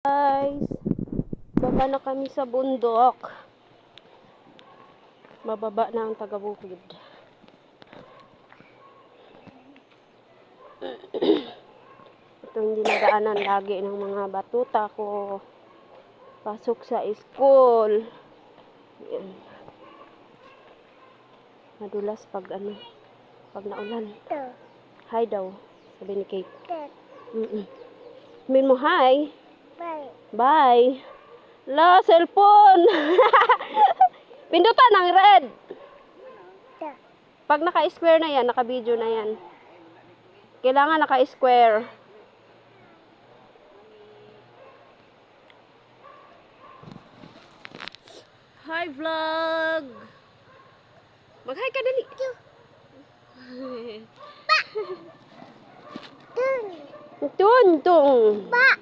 Guys, baba na kami sa bundok. Bababa na ang taga-bukid. Ito yung dinadaanan lagi ng mga batuta ko pasok sa school. Yan. Madulas pag naulan. Hi daw, sabi ni Kate. Sabihin mo hi. Bye. Bye. La, cellphone. Pindutan ng red. Pag naka-square na yan, naka-video na yan. Kailangan naka-square. Hi vlog. Mag-hi ka dali. Dun. Tuntong. Ba.